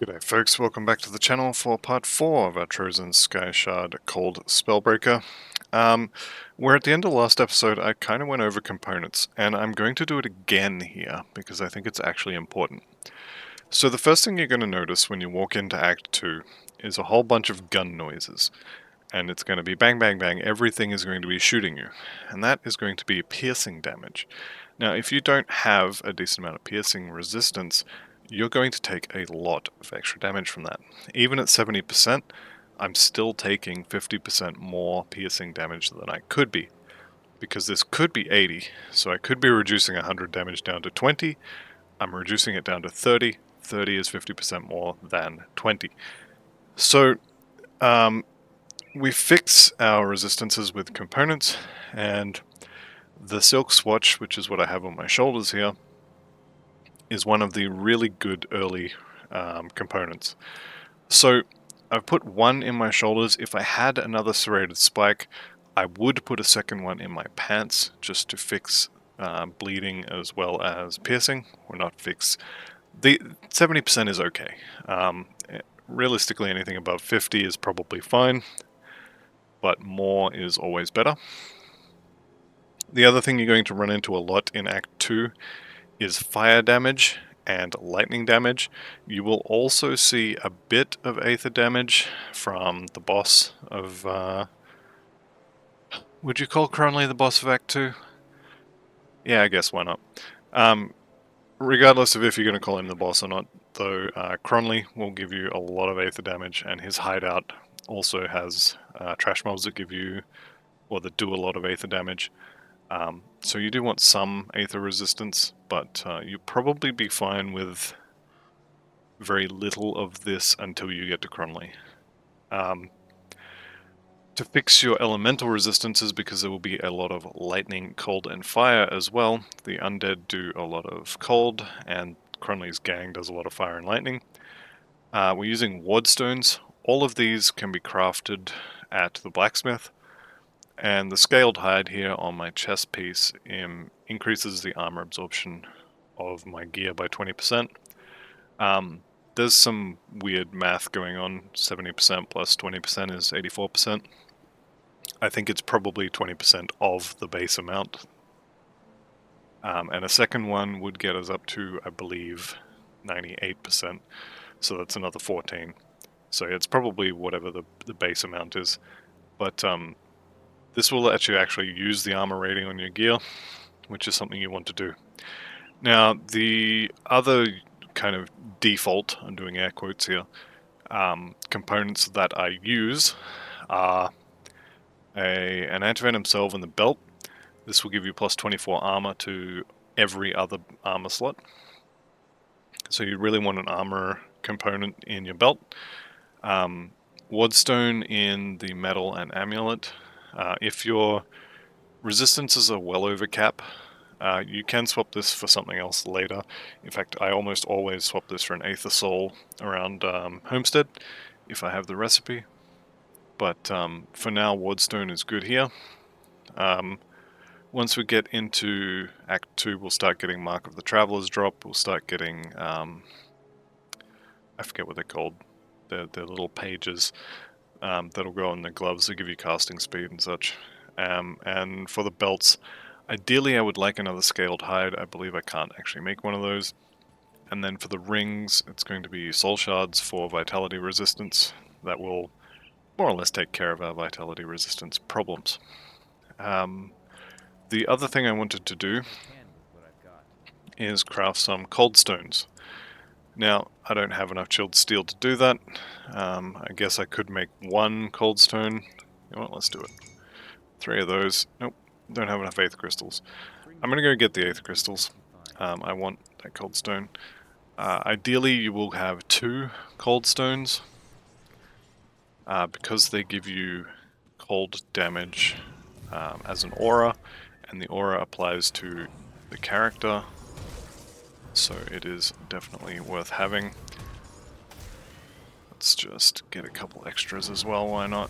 G'day folks, welcome back to the channel for part 4 of our Trozan Sky Shard called Spellbreaker. Where at the end of the last episode I kind of went over components, and I'm going to do it again here because I think it's actually important. So the first thing you're going to notice when you walk into Act 2 is a whole bunch of gun noises. And it's going to be bang bang bang, everything is going to be shooting you. And that is going to be piercing damage. Now if you don't have a decent amount of piercing resistance, you're going to take a lot of extra damage from that. Even at 70%, I'm still taking 50% more piercing damage than I could be. Because this could be 80, so I could be reducing 100 damage down to 20, I'm reducing it down to 30, 30 is 50% more than 20. So, we fix our resistances with components, and the silk swatch, which is what I have on my shoulders here, is one of the really good early components. So I've put one in my shoulders. If I had another serrated spike, I would put a second one in my pants just to fix bleeding as well as piercing, or not fix. The 70% is okay. Realistically, anything above 50 is probably fine, but more is always better. The other thing you're going to run into a lot in Act 2 is fire damage and lightning damage. You will also see a bit of aether damage from the boss of... would you call Cronley the boss of Act 2? Yeah, I guess why not. Regardless of if you're going to call him the boss or not, though, Cronley will give you a lot of aether damage, and his hideout also has trash mobs that give you, or that do a lot of aether damage. So you do want some aether resistance, but you'll probably be fine with very little of this until you get to Cronley. To fix your elemental resistances, because there will be a lot of lightning, cold, and fire as well, the undead do a lot of cold, and Cronley's gang does a lot of fire and lightning. We're using wardstones. All of these can be crafted at the blacksmith. And the scaled hide here on my chest piece increases the armor absorption of my gear by 20%. There's some weird math going on. 70% plus 20% is 84%. I think it's probably 20% of the base amount. And a second one would get us up to, I believe, 98%. So that's another 14. So it's probably whatever the base amount is. But this will let you actually use the armor rating on your gear, which is something you want to do. Now, the other kind of default, I'm doing air quotes here, components that I use are an anti-venom salve in the belt. This will give you plus 24 armor to every other armor slot. So you really want an armor component in your belt. Wardstone in the metal and amulet. If your resistances are well over cap, you can swap this for something else later. In fact, I almost always swap this for an Aether Soul around Homestead, if I have the recipe. But for now, Wardstone is good here. Once we get into Act 2, we'll start getting Mark of the Traveler's drop. We'll start getting, I forget what they're called. They're little pages that'll go on the gloves that give you casting speed and such. And for the belts, ideally I would like another scaled hide. I believe I can't actually make one of those. And then for the rings, it's going to be soul shards for vitality resistance. That will more or less take care of our vitality resistance problems. The other thing I wanted to do is craft some cold stones. Now, I don't have enough chilled steel to do that. I guess I could make one cold stone. You know what, let's do it. 3 of those. Nope, don't have enough aether crystals. I'm gonna go get the aether crystals. I want that cold stone. Ideally, you will have 2 cold stones. Because they give you cold damage as an aura, and the aura applies to the character, so it is definitely worth having. Let's just get a couple extras as well, why not?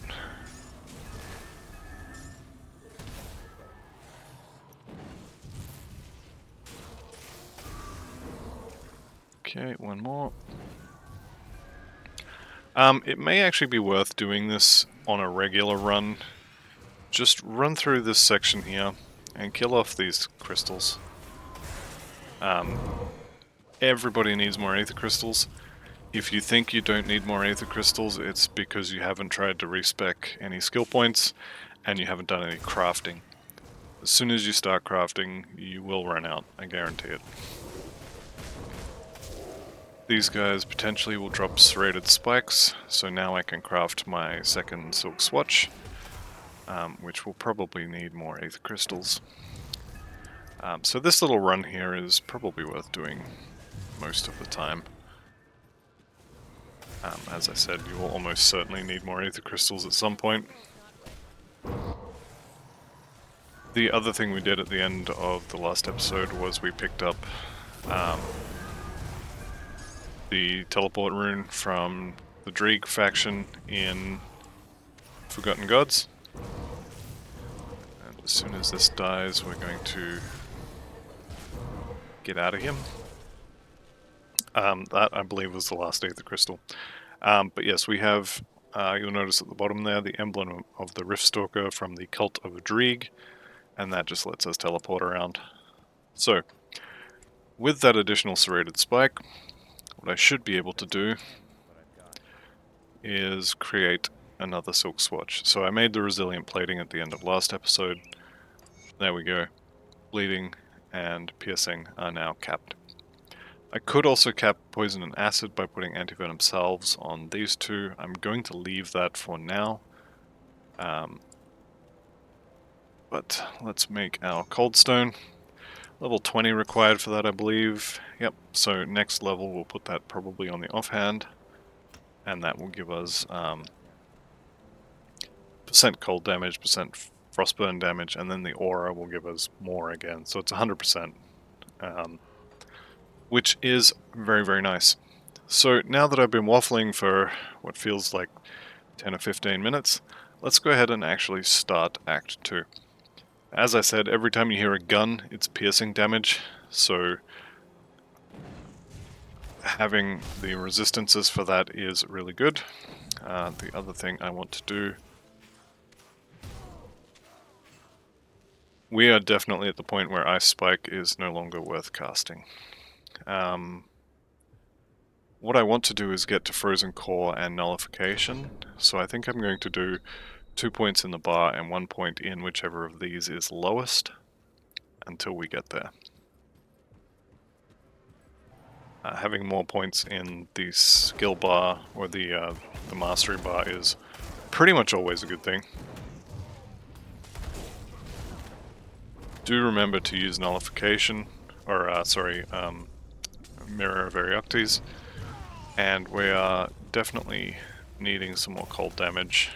Okay, one more. It may actually be worth doing this on a regular run. Just run through this section here and kill off these crystals. Everybody needs more Aether Crystals. If you think you don't need more Aether Crystals, it's because you haven't tried to respec any skill points and you haven't done any crafting. As soon as you start crafting, you will run out, I guarantee it. These guys potentially will drop serrated spikes, so now I can craft my second silk swatch, which will probably need more Aether Crystals. So this little run here is probably worth doing most of the time. As I said, you will almost certainly need more Aether Crystals at some point. The other thing we did at the end of the last episode was we picked up the teleport rune from the Dreeg faction in Forgotten Gods. And as soon as this dies, we're going to get out of here. That, I believe, was the last Aether Crystal. But yes, we have, you'll notice at the bottom there, the emblem of the Riftstalker from the Cult of Dreeg, and that just lets us teleport around. So, with that additional serrated spike, what I should be able to do is create another silk swatch. So I made the resilient plating at the end of last episode. There we go. Bleeding and piercing are now capped. I could also cap poison and acid by putting antivenom salves on these two. I'm going to leave that for now. But let's make our cold stone. Level 20 required for that, I believe. Yep, so next level we'll put that probably on the offhand. And that will give us percent cold damage, percent frostburn damage, and then the aura will give us more again. So it's 100%, which is very, very nice. So now that I've been waffling for what feels like 10 or 15 minutes, let's go ahead and actually start Act 2. As I said, every time you hear a gun, it's piercing damage, so having the resistances for that is really good. The other thing I want to do... We are definitely at the point where Ice Spike is no longer worth casting. What I want to do is get to Frozen Core and Nullification, so I think I'm going to do 2 points in the bar and 1 point in whichever of these is lowest until we get there. Having more points in the skill bar or the mastery bar is pretty much always a good thing. Do remember to use Nullification, or Mirror of Arioctes, and we are definitely needing some more cold damage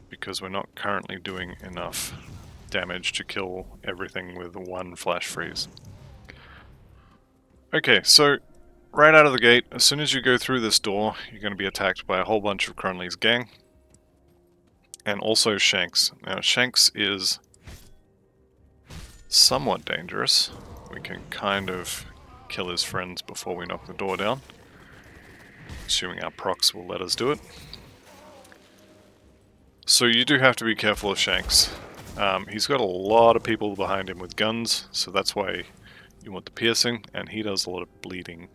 because we're not currently doing enough damage to kill everything with one flash freeze. Okay, so right out of the gate, as soon as you go through this door, you're going to be attacked by a whole bunch of Crunley's gang, and also Shanks. Now Shanks is somewhat dangerous. We can kind of kill his friends before we knock the door down, assuming our procs will let us do it. So you do have to be careful of Shanks. He's got a lot of people behind him with guns, so that's why you want the piercing, and he does a lot of bleeding.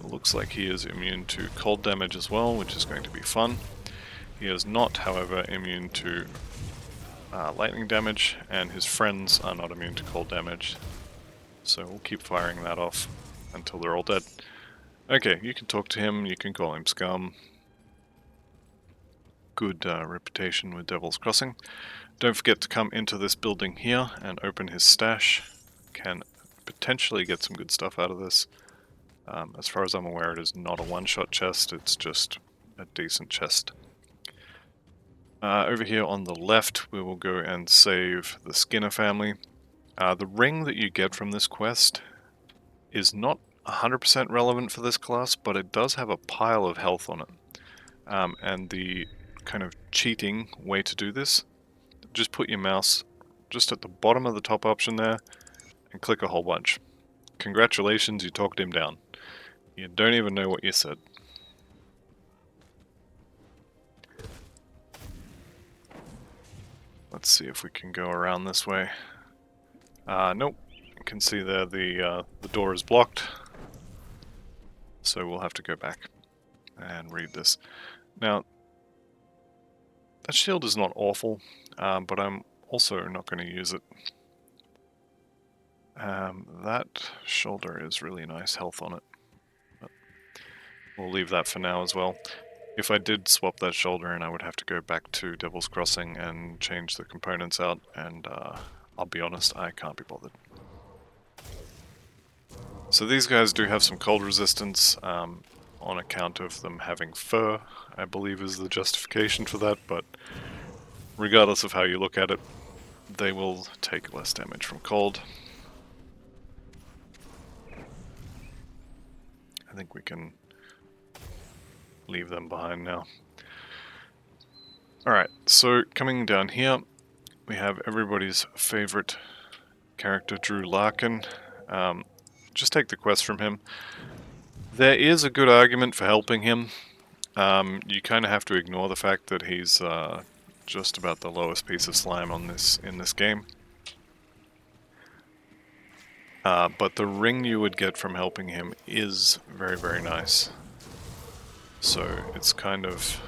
Looks like he is immune to cold damage as well, which is going to be fun. He is not, however, immune to lightning damage, and his friends are not immune to cold damage. So we'll keep firing that off until they're all dead. Okay, you can talk to him, you can call him scum. Good reputation with Devil's Crossing. Don't forget to come into this building here and open his stash. Can potentially get some good stuff out of this. As far as I'm aware, it is not a one-shot chest, it's just a decent chest. Over here on the left, we will go and save the Skinner family. The ring that you get from this quest is not 100% relevant for this class, but it does have a pile of health on it. And the kind of cheating way to do this, just put your mouse just at the bottom of the top option there and click a whole bunch. Congratulations, you talked him down. You don't even know what you said. Let's see if we can go around this way. Nope. You can see there the door is blocked. So we'll have to go back and read this. Now, that shield is not awful, but I'm also not going to use it. That shoulder is really nice health on it. But we'll leave that for now as well. If I did swap that shoulder in, I would have to go back to Devil's Crossing and change the components out, and I'll be honest, I can't be bothered. So these guys do have some cold resistance on account of them having fur, I believe is the justification for that, but regardless of how you look at it, they will take less damage from cold. I think we can leave them behind now. Alright, so coming down here, we have everybody's favorite character, Drew Larkin. Just take the quest from him. There is a good argument for helping him. You kind of have to ignore the fact that he's just about the lowest piece of slime on in this game. But the ring you would get from helping him is very, very nice. So it's kind of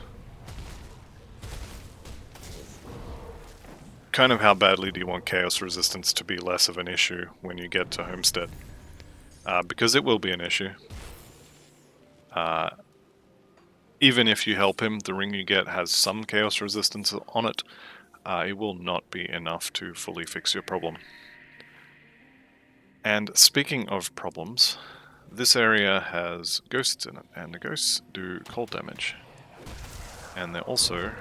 how badly do you want chaos resistance to be less of an issue when you get to Homestead? Because it will be an issue. Even if you help him, the ring you get has some chaos resistance on it. It will not be enough to fully fix your problem. And speaking of problems, this area has ghosts in it, and the ghosts do cold damage. And they're also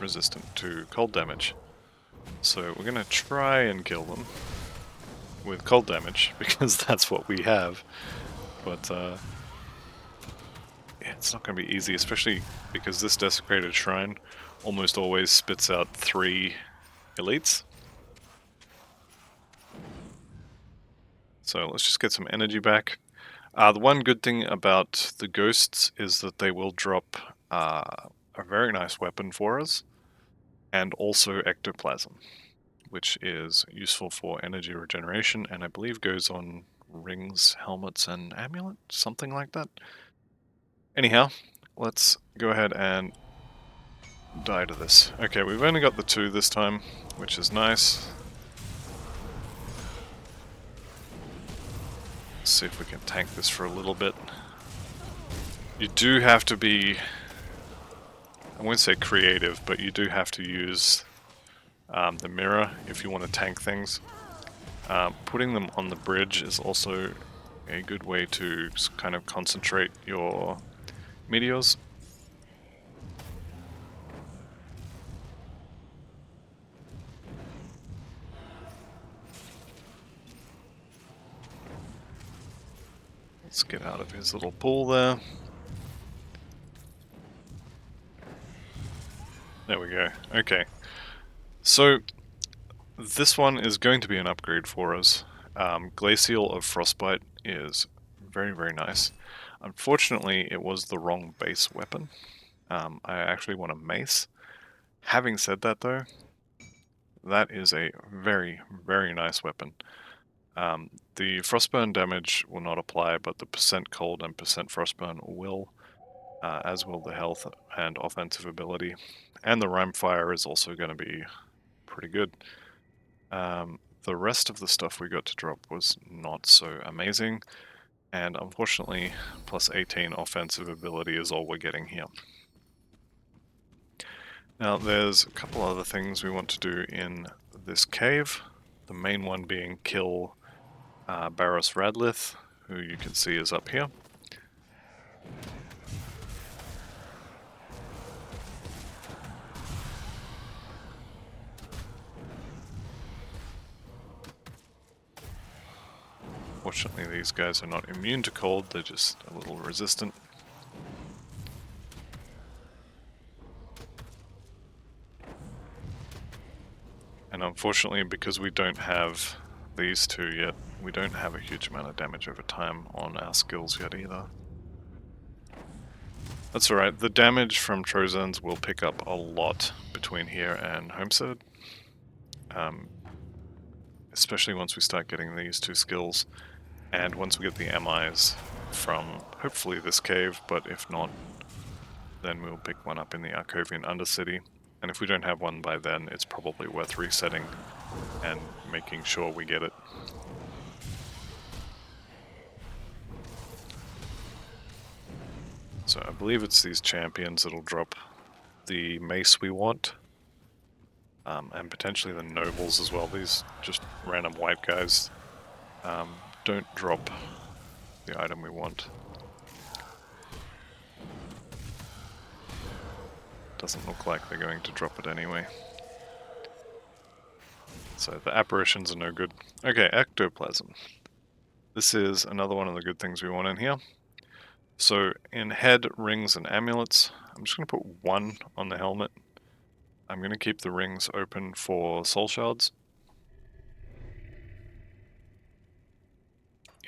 resistant to cold damage. So we're going to try and kill them with cold damage, because that's what we have. But yeah, it's not going to be easy, especially because this desecrated shrine almost always spits out 3 elites. So let's just get some energy back. The one good thing about the ghosts is that they will drop a very nice weapon for us, and also ectoplasm, which is useful for energy regeneration, and I believe goes on rings, helmets, and amulets, something like that. Anyhow, let's go ahead and die to this. Okay, we've only got the 2 this time, which is nice. Let's see if we can tank this for a little bit. You do have to be, I won't say creative, but you do have to use the mirror if you want to tank things. Putting them on the bridge is also a good way to kind of concentrate your meteors. Let's get out of his little pool there. There we go. Okay. So, this one is going to be an upgrade for us. Glacial of Frostbite is very, very nice. Unfortunately, it was the wrong base weapon. I actually want a mace. Having said that though, that is a very, very nice weapon. The frostburn damage will not apply, but the percent cold and percent frostburn will, as will the health and offensive ability. And the rhyme fire is also going to be pretty good. The rest of the stuff we got to drop was not so amazing, and unfortunately, plus 18 offensive ability is all we're getting here. Now, there's a couple other things we want to do in this cave. The main one being kill Barros Radlith, who you can see is up here. Fortunately, these guys are not immune to cold, they're just a little resistant. And unfortunately, because we don't have these two yet. We don't have a huge amount of damage over time on our skills yet either. That's alright, the damage from Trozans will pick up a lot between here and Homestead. Especially once we start getting these two skills, and once we get the MIs from hopefully this cave, but if not, then we'll pick one up in the Arcovian Undercity. And if we don't have one by then, it's probably worth resetting and making sure we get it. So I believe it's these champions that'll drop the mace we want. And potentially the nobles as well. These just random white guys don't drop the item we want. Doesn't look like they're going to drop it anyway. So the apparitions are no good. Okay, ectoplasm. This is another one of the good things we want in here. So in head, rings, and amulets, I'm just going to put one on the helmet. I'm going to keep the rings open for soul shards.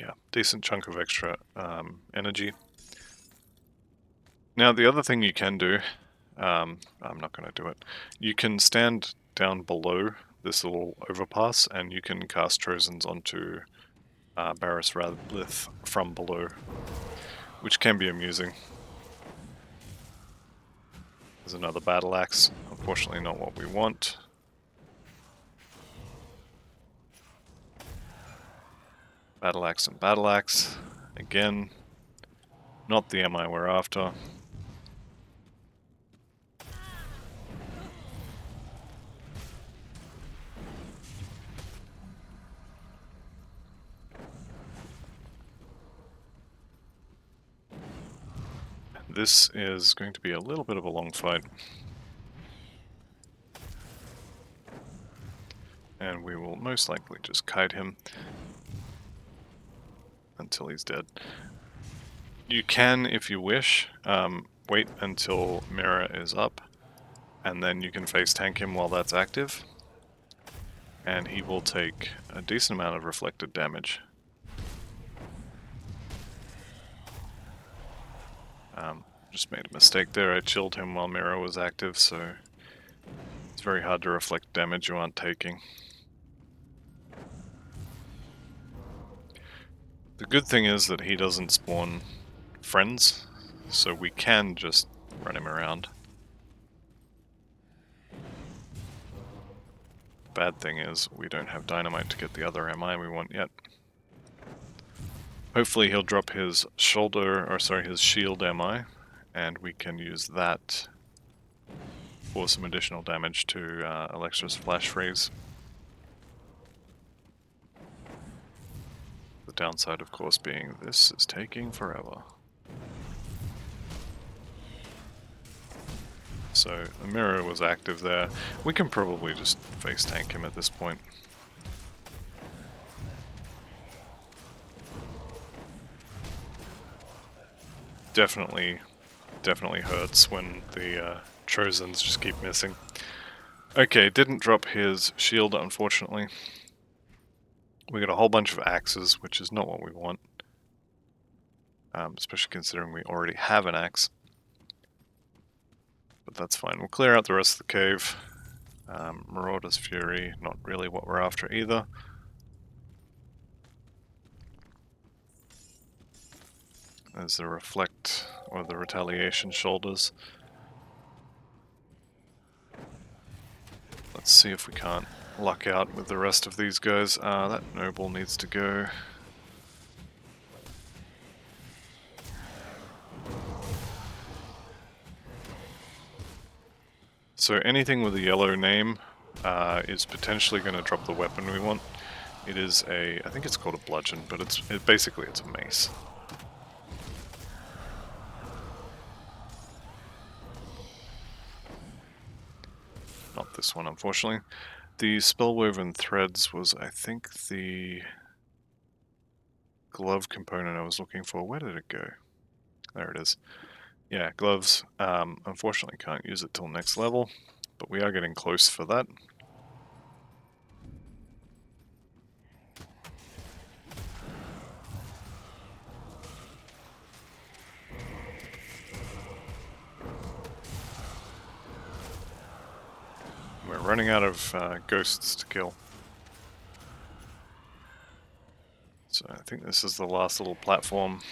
Yeah, decent chunk of extra energy. Now the other thing you can do, I'm not going to do it, you can stand down below this little overpass and you can cast Trozans onto Barris Radlith from below, which can be amusing. There's another battle axe, unfortunately not what we want. Battle axe and battle axe, again, not the MI we're after. This is going to be a little bit of a long fight. And we will most likely just kite him until he's dead. You can, if you wish, wait until Mirror is up, and then you can face tank him while that's active. And he will take a decent amount of reflected damage. Just made a mistake there, I chilled him while Mirror was active, so it's very hard to reflect damage you aren't taking. The good thing is that he doesn't spawn friends, so we can just run him around. Bad thing is we don't have dynamite to get the other MI we want yet. Hopefully he'll drop his his shield MI, and we can use that for some additional damage to Alexa's flash freeze. The downside, of course, being this is taking forever. So the mirror was active there. We can probably just face tank him at this point. Definitely hurts when the Trozans just keep missing. Okay, didn't drop his shield, unfortunately. We got a whole bunch of axes, which is not what we want. Especially considering we already have an axe. But that's fine. We'll clear out the rest of the cave. Marauder's Fury, not really what we're after either. There's the Reflect, or the Retaliation shoulders. Let's see if we can't luck out with the rest of these guys. That noble needs to go. So anything with a yellow name is potentially going to drop the weapon we want. It is I think it's called a bludgeon, but basically it's a mace. Not this one, unfortunately. The Spellwoven Threads was, I think, the glove component I was looking for. Where did it go? There it is. Yeah, gloves. Unfortunately can't use it till next level, but we are getting close for that. running out of ghosts to kill. So I think this is the last little platform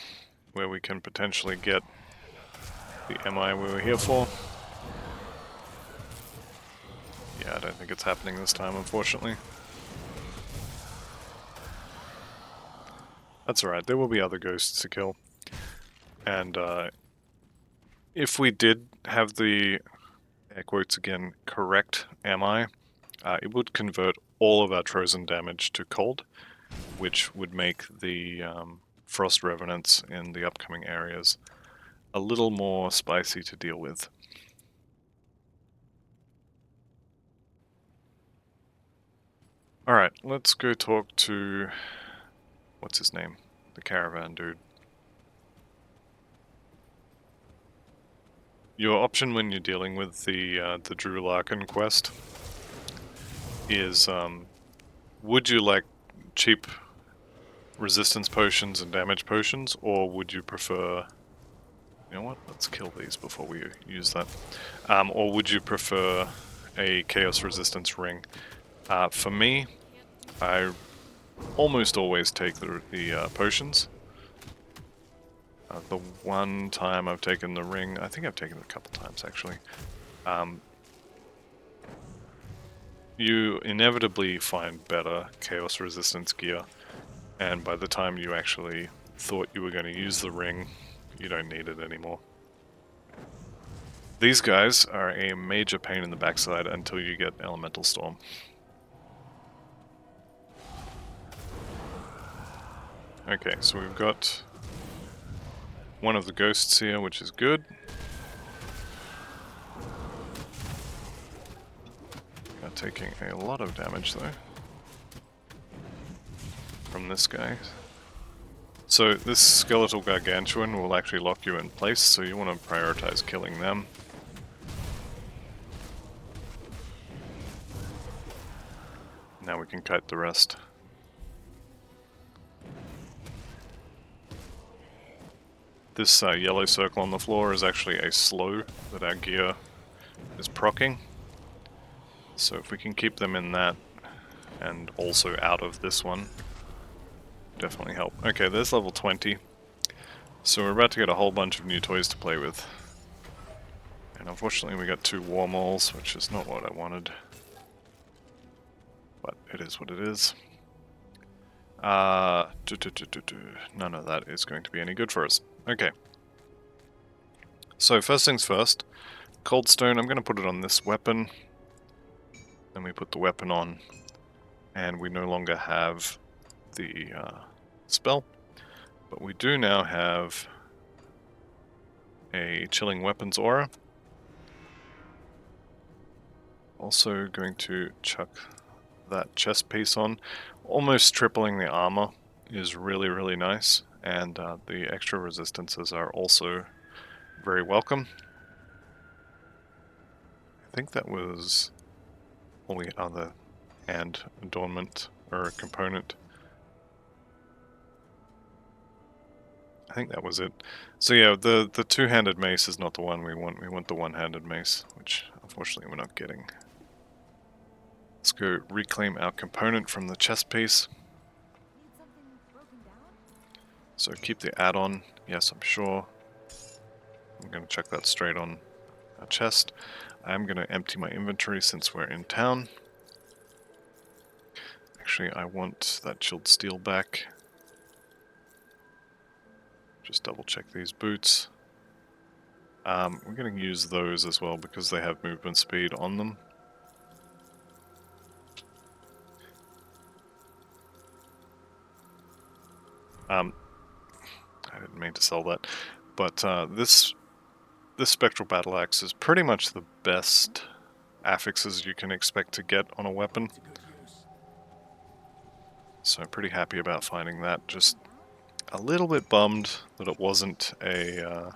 where we can potentially get the MI we were here for. Yeah, I don't think it's happening this time, unfortunately. That's alright, there will be other ghosts to kill. And if we did have the, air quotes again, correct MI, it would convert all of our Trozan damage to cold, which would make the Frost Revenants in the upcoming areas a little more spicy to deal with. Alright, let's go talk to... what's his name? The caravan dude. Your option when you're dealing with the Drew Larkin quest is, would you like cheap resistance potions and damage potions, or would you prefer... you know what, let's kill these before we use that. Or would you prefer a chaos resistance ring? For me, I almost always take the potions. The one time I've taken the ring, I think I've taken it a couple times actually, you inevitably find better chaos resistance gear, and by the time you actually thought you were going to use the ring, you don't need it anymore. These guys are a major pain in the backside until you get Elemental Storm. Okay, so we've got one of the ghosts here, which is good. Are taking a lot of damage though from this guy. So this skeletal gargantuan will actually lock you in place, so you want to prioritize killing them. Now we can kite the rest. This yellow circle on the floor is actually a slow that our gear is proccing. So if we can keep them in that, and also out of this one, definitely help. Okay, there's level 20. So we're about to get a whole bunch of new toys to play with. And unfortunately we got 2 war moles, which is not what I wanted. But it is what it is. None of that is going to be any good for us. Okay. So first things first, Cold Stone, I'm going to put it on this weapon. Then we put the weapon on, and we no longer have the spell. But we do now have a Chilling Weapons aura. Also going to chuck that chest piece on. Almost tripling the armor is really, really nice, and the extra resistances are also very welcome. I think that was all the other hand adornment or component. I think that was it. So yeah, the two-handed mace is not the one we want. We want the one-handed mace, which unfortunately we're not getting. Let's go reclaim our component from the chest piece. So keep the add-on, yes I'm sure. I'm going to chuck that straight on our chest. I'm going to empty my inventory since we're in town. Actually, I want that chilled steel back. Just double check these boots. We're going to use those as well because they have movement speed on them. I didn't mean to sell that, but this Spectral Battle Axe is pretty much the best affixes you can expect to get on a weapon. So I'm pretty happy about finding that. Just a little bit bummed that it wasn't a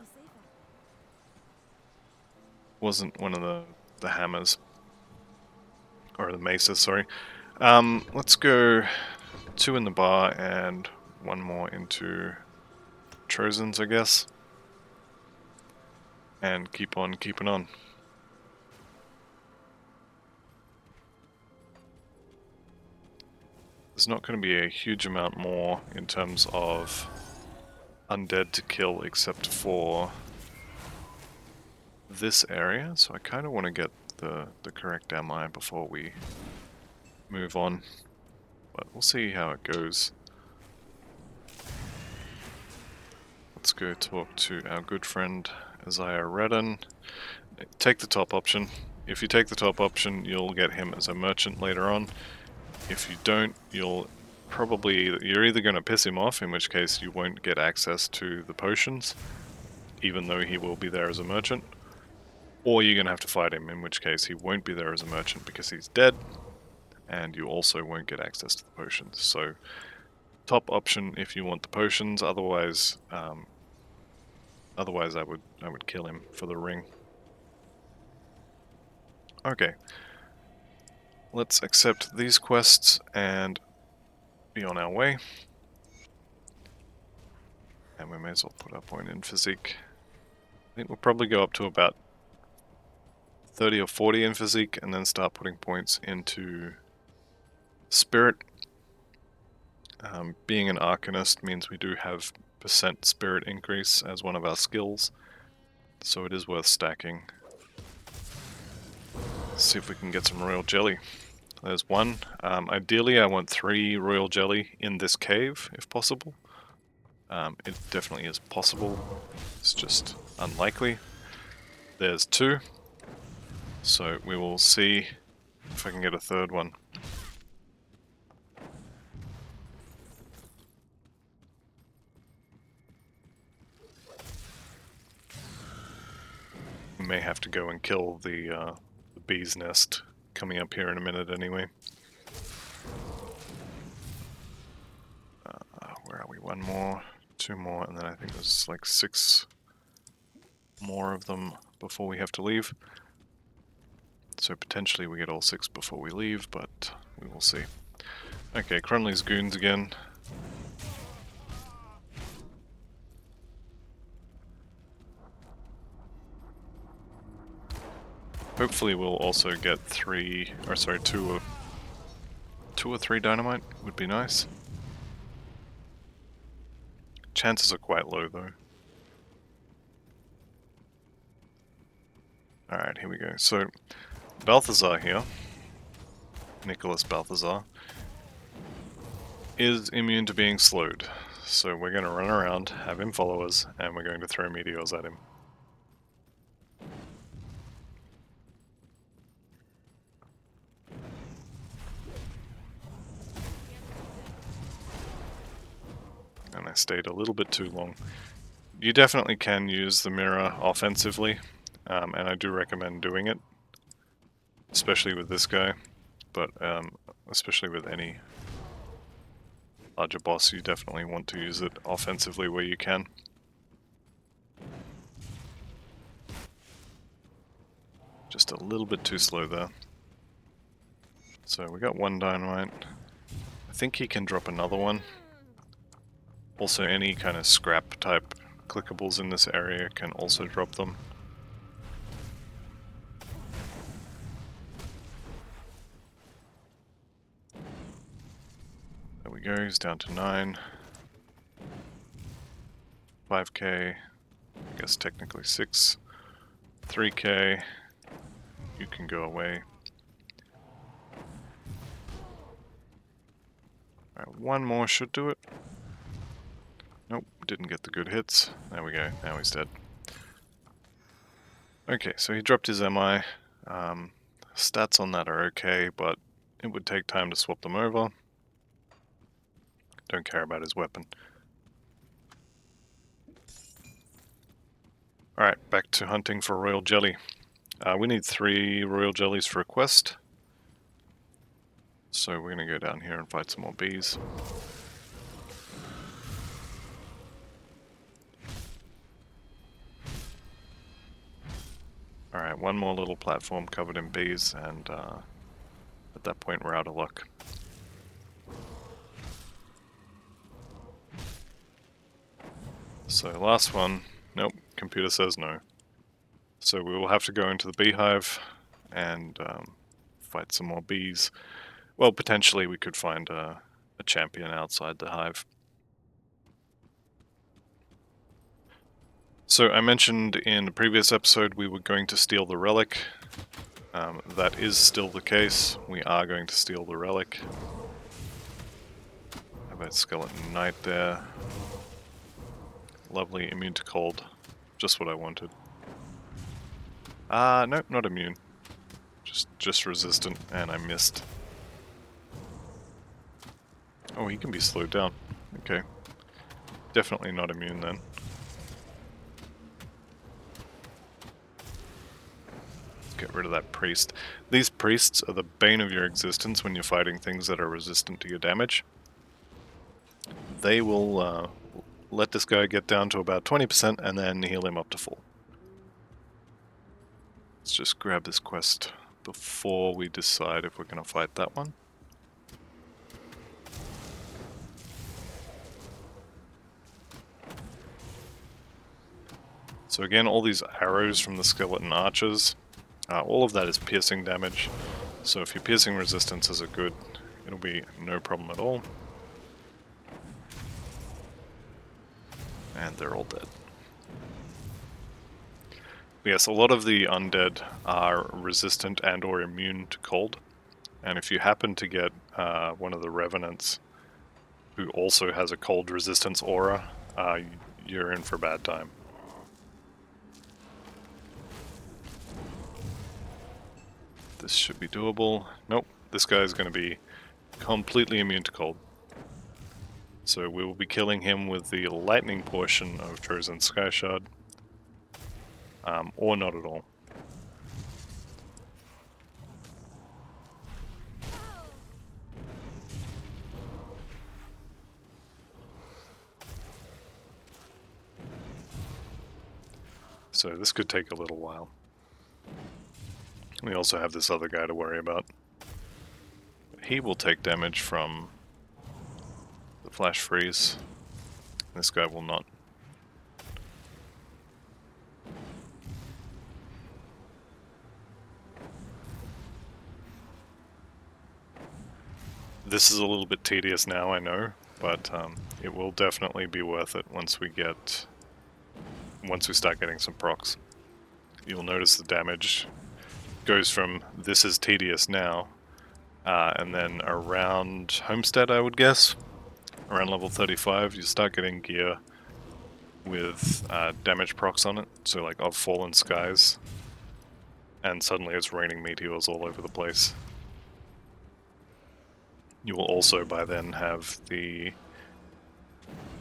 wasn't one of the hammers or the maces. Sorry. Let's go 2 in the bar and 1 more into Trozan's, I guess, and keep on keeping on. there's not going to be a huge amount more in terms of undead to kill except for this area, so I kind of want to get the correct MI before we move on, but we'll see how it goes. Let's go talk to our good friend Isaiah Redden. Take the top option. If you take the top option, you'll get him as a merchant later on. If you don't, you're either going to piss him off, in which case you won't get access to the potions, even though he will be there as a merchant, or you're going to have to fight him, in which case he won't be there as a merchant because he's dead, and you also won't get access to the potions. So, top option if you want the potions. Otherwise, I would kill him for the ring. Okay, let's accept these quests and be on our way. And we may as well put our point in physique. I think we'll probably go up to about 30 or 40 in physique and then start putting points into spirit. Being an arcanist means we do have % spirit increase as one of our skills, so it is worth stacking. Let's see if we can get some royal jelly. There's one. Ideally I want 3 royal jelly in this cave if possible. It definitely is possible, it's just unlikely. There's 2, so we will see if I can get a 3rd one. We may have to go and kill the bee's nest coming up here in a minute anyway. Where are we? 1 more, 2 more, and then I think there's like 6 more of them before we have to leave. So potentially we get all 6 before we leave, but we will see. Okay, Crunley's goons again. Hopefully we'll also get 2 or 3 dynamite would be nice. Chances are quite low though. Alright, here we go. So, Balthazar here, Nicholas Balthazar, is immune to being slowed. So we're going to run around, have him follow us, and we're going to throw meteors at him. And I stayed a little bit too long. You definitely can use the mirror offensively, and I do recommend doing it, especially with this guy, but especially with any larger boss, you definitely want to use it offensively where you can. Just a little bit too slow there. So we got 1 dynamite. I think he can drop another one. Also, any kind of scrap type clickables in this area can also drop them. There we go, he's down to 9. 5k, I guess technically 6. 3k, you can go away. Alright, 1 more should do it. Nope, didn't get the good hits. There we go, now he's dead. Okay, so he dropped his MI. Stats on that are okay, but it would take time to swap them over. Don't care about his weapon. Alright, back to hunting for royal jelly. We need 3 royal jellies for a quest. So we're going to go down here and fight some more bees. Alright, 1 more little platform covered in bees, and at that point we're out of luck. So last one, nope, computer says no. So we will have to go into the beehive and fight some more bees. Well, potentially we could find a a champion outside the hive. So I mentioned in the previous episode we were going to steal the relic. That is still the case. We are going to steal the relic. Have a skeleton knight there. Lovely, immune to cold. Just what I wanted. Nope, not immune. Just resistant, and I missed. Oh, he can be slowed down. Okay. Definitely not immune then. Get rid of that priest. These priests are the bane of your existence when you're fighting things that are resistant to your damage. They will let this guy get down to about 20% and then heal him up to full. Let's just grab this quest before we decide if we're going to fight that one. So again, all these arrows from the skeleton archers, all of that is piercing damage. So if your piercing resistances are good, it'll be no problem at all. And they're all dead. Yes, a lot of the undead are resistant and or immune to cold. And if you happen to get one of the revenants who also has a cold resistance aura, you're in for a bad time. This should be doable. Nope, this guy is going to be completely immune to cold. So we will be killing him with the lightning portion of Trozan's Sky Shard. Or not at all. So this could take a little while. We also have this other guy to worry about. He will take damage from the flash freeze. This guy will not. This is a little bit tedious now, I know, but it will definitely be worth it once we start getting some procs. You'll notice the damage goes from this is tedious now, and then around Homestead, I would guess, around level 35, you start getting gear with damage procs on it, so like of Fallen Skies, and suddenly it's raining meteors all over the place. You will also by then have the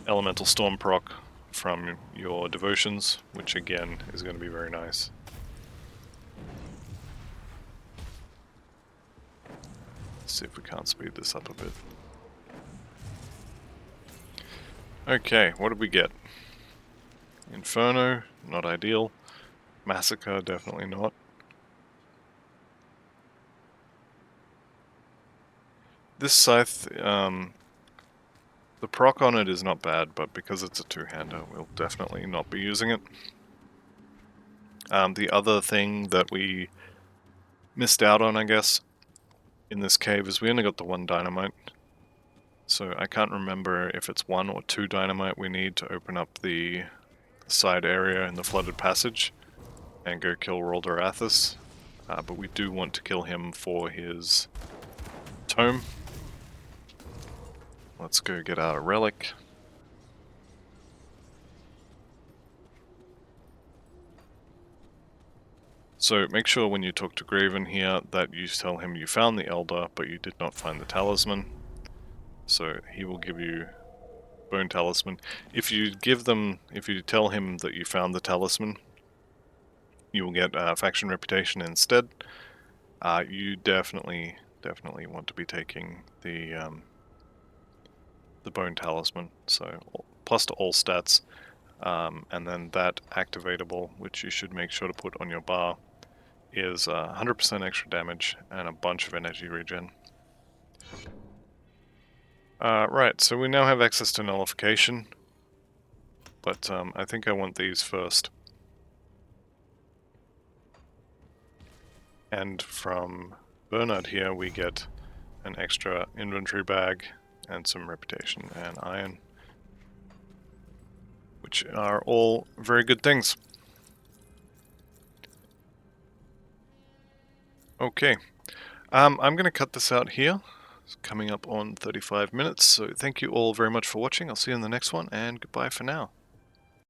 Elemental Storm proc from your devotions, which again is going to be very nice. Let's see if we can't speed this up a bit. Okay, what did we get? Inferno, not ideal. Massacre, definitely not. This scythe, the proc on it is not bad, but because it's a two-hander, we'll definitely not be using it. The other thing that we missed out on, I guess, in this cave is we only got the one dynamite. So I can't remember if it's 1 or 2 dynamite we need to open up the side area in the flooded passage and go kill Roldorathus. But we do want to kill him for his tome. Let's go get out a relic. So make sure when you talk to Graven here that you tell him you found the Elder, but you did not find the talisman. So he will give you Bone Talisman. If you tell him that you found the talisman, you will get Faction Reputation instead. You definitely want to be taking the Bone Talisman. So plus to all stats, and then that activatable, which you should make sure to put on your bar, is 100% extra damage and a bunch of energy regen. Right, so we now have access to nullification, but I think I want these first. And from Bernard here we get an extra inventory bag and some reputation and iron, which are all very good things. Okay, I'm going to cut this out here. It's coming up on 35 minutes, so thank you all very much for watching. I'll see you in the next one, and goodbye for now.